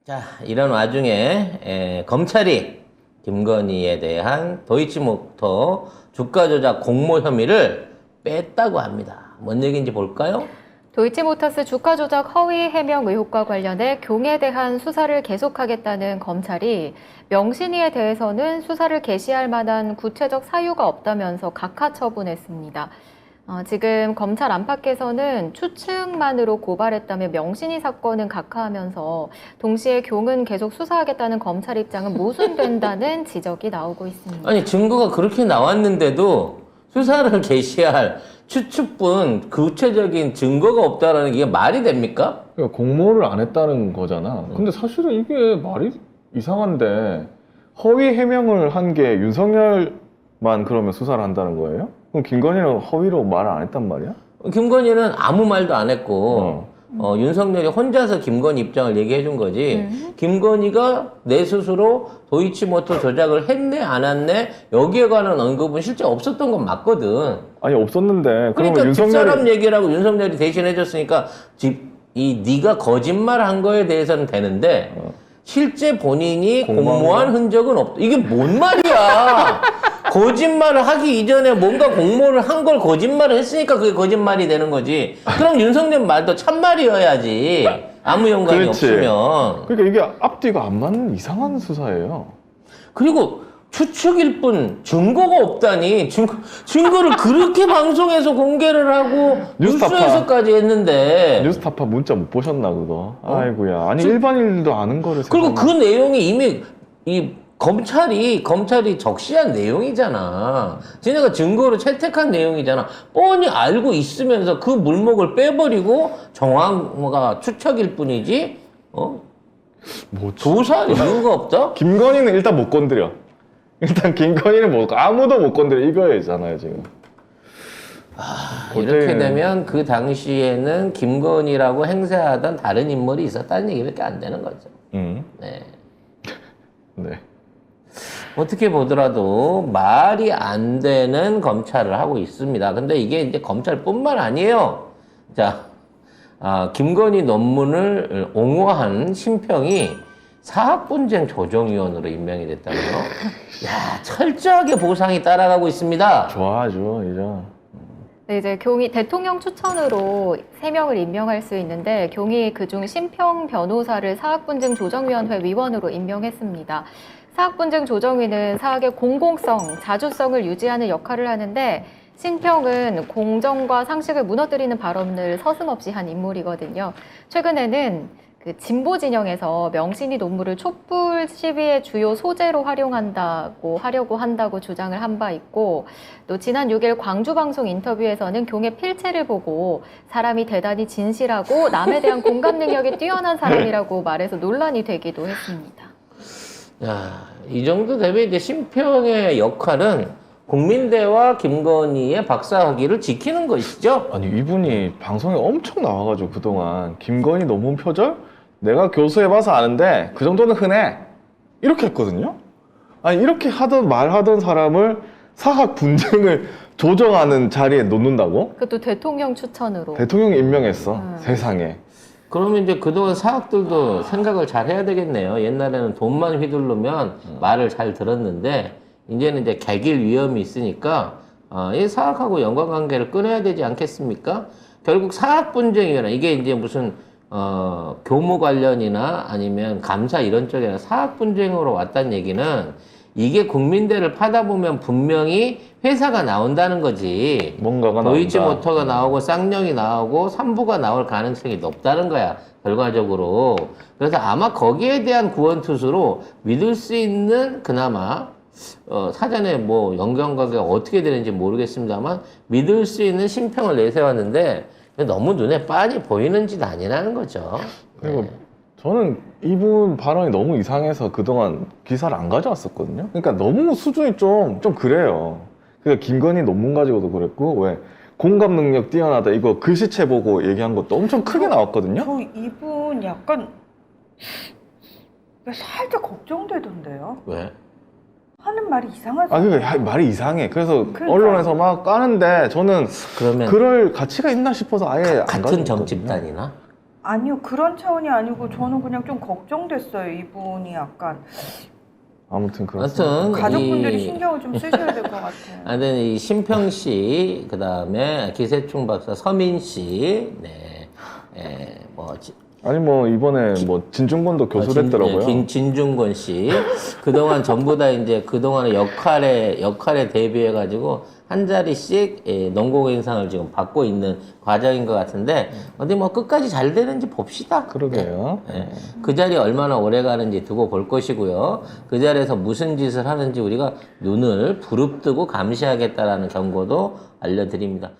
자, 이런 와중에 검찰이 김건희에 대한 도이치모터 주가 조작 공모 혐의를 뺐다고 합니다. 뭔 얘기인지 볼까요? 도이치모터스 주가 조작 허위 해명 의혹과 관련해 경에 대한 수사를 계속하겠다는 검찰이 명신이에 대해서는 수사를 개시할 만한 구체적 사유가 없다면서 각하 처분했습니다. 지금 검찰 안팎에서는 추측만으로 고발했다며 명신이 사건은 각하하면서 동시에 경은 계속 수사하겠다는 검찰 입장은 모순된다는 지적이 나오고 있습니다. 아니, 증거가 그렇게 나왔는데도 수사를 개시할 추측뿐 구체적인 증거가 없다라는 게 말이 됩니까? 그러니까 공모를 안 했다는 거잖아. 근데 사실은 이게 말이 이상한데 허위 해명을 한 게 윤석열만 그러면 수사를 한다는 거예요? 그럼 김건희는 허위로 말을 안 했단 말이야? 김건희는 아무 말도 안 했고 윤석열이 혼자서 김건희 입장을 얘기해 준 거지. 김건희가 내 스스로 도이치모터 조작을 했네 안 했네 여기에 관한 언급은 실제 없었던 건 맞거든. 아니 없었는데 그러면 그러니까 윤석열이 집사람 얘기라고 윤석열이 대신해 줬으니까 네가 거짓말한 거에 대해서는 되는데 실제 본인이 공모한 흔적은 없다. 이게 뭔 말이야? 거짓말을 하기 이전에 뭔가 공모를 한 걸 거짓말을 했으니까 그게 거짓말이 되는 거지. 그럼 윤석열 말도 참말이어야지. 아무 연관이 그렇지. 없으면. 그러니까 이게 앞뒤가 안 맞는 이상한 수사예요. 그리고 추측일 뿐 증거가 없다니. 증거를 그렇게 방송에서 공개를 하고 뉴스타파. 뉴스에서까지 했는데. 뉴스타파 문자 못 보셨나 그거? 아이고야. 아니 일반인들도 아는 거를 그리고 그 세상에. 내용이 이미 검찰이 적시한 내용이잖아. 쟤네가 증거로 채택한 내용이잖아. 뻔히 알고 있으면서 그 물목을 빼버리고 정황가 추측일 뿐이지. 뭐 조사할 이유가 없다? 김건희는 일단 못 건드려. 일단 김건희는 뭐 아무도 못 건드려 이거잖아요 지금. 이렇게 되면 그 당시에는 김건희라고 행세하던 다른 인물이 있었다는 얘기밖에 안 되는 거죠. 네. 네. 어떻게 보더라도 말이 안 되는 검찰을 하고 있습니다. 근데 이게 이제 검찰뿐만 아니에요. 자, 김건희 논문을 옹호한 신평이 사학분쟁 조정위원으로 임명이 됐다고요. 야, 철저하게 보상이 따라가고 있습니다. 좋아하죠 이제. 네, 이제 경위 대통령 추천으로 3명을 임명할 수 있는데 경위 그중 신평 변호사를 사학분쟁 조정위원회 위원으로 임명했습니다. 사학분쟁 조정위는 사학의 공공성, 자주성을 유지하는 역할을 하는데 신평은 공정과 상식을 무너뜨리는 발언을 서슴없이 한 인물이거든요. 최근에는 그 진보 진영에서 명신이 논문을 촛불 시위의 주요 소재로 하려고 한다고 주장을 한 바 있고, 또 지난 6일 광주 방송 인터뷰에서는 경의 필체를 보고 사람이 대단히 진실하고 남에 대한 공감 능력이 뛰어난 사람이라고 말해서 논란이 되기도 했습니다. 야, 이 정도 되면 이제 신평의 역할은 국민대와 김건희의 박사학위를 지키는 것이죠. 아니 이분이 방송에 엄청 나와가지고 그동안 김건희 논문 표절 내가 교수해봐서 아는데 그 정도는 흔해 이렇게 했거든요. 아니 이렇게 말하던 사람을 사학 분쟁을 조정하는 자리에 놓는다고? 그것도 대통령 추천으로. 대통령이 임명했어. 세상에. 그러면 이제 그동안 사학들도 생각을 잘 해야 되겠네요. 옛날에는 돈만 휘두르면 말을 잘 들었는데 이제는 이제 개길 위험이 있으니까 이 사학하고 연관관계를 끊어야 되지 않겠습니까? 결국 사학분쟁이나 이게 이제 무슨 교무 관련이나 아니면 감사 이런 쪽이나 사학분쟁으로 왔다는 얘기는 이게 국민대를 파다 보면 분명히 회사가 나온다는 거지. 뭔가가 나온다. 도이치모터가 나오고 쌍용이 나오고 삼부가 나올 가능성이 높다는 거야. 결과적으로. 그래서 아마 거기에 대한 구원투수로 믿을 수 있는 그나마 사전에 뭐 연관관계가 어떻게 되는지 모르겠습니다만 믿을 수 있는 신평을 내세웠는데 너무 눈에 빤히 보이는 짓 아니라는 거죠. 그리고 네. 저는 이분 발언이 너무 이상해서 그동안 기사를 안 가져왔었거든요. 그러니까 너무 수준이 좀 그래요. 그러니까 김건희 논문 가지고도 그랬고 왜 공감 능력 뛰어나다 이거 글씨체 보고 얘기한 것도 엄청 크게 나왔거든요. 저 이분 약간 살짝 걱정되던데요. 왜? 하는 말이 이상하죠. 그러니까 말이 이상해. 그래서 그러니까. 언론에서 막 까는데 저는 그러면 그럴 가치가 있나 싶어서 아예 안 같은 가져왔거든요. 점집단이나? 아니요, 그런 차원이 아니고 저는 그냥 좀 걱정됐어요. 이분이 약간 아무튼 그렇습니다. 아무튼 가족분들이 이 신경을 좀 쓰셔야 될 것 같아요. 아무튼 이 심평 씨, 그 다음에 기세충 박사 서민 씨, 네, 뭐 아니 뭐 이번에 뭐 진중권도 교수됐더라고요. 진중권 씨. 그동안 전부 다 이제 그동안의 역할에 대비해가지고 한 자리씩 농공인상을 지금 받고 있는 과정인 것 같은데, 어디 뭐 끝까지 잘 되는지 봅시다. 그러게요. 네. 그 자리에 얼마나 오래 가는지 두고 볼 것이고요. 그 자리에서 무슨 짓을 하는지 우리가 눈을 부릅뜨고 감시하겠다라는 경고도 알려드립니다.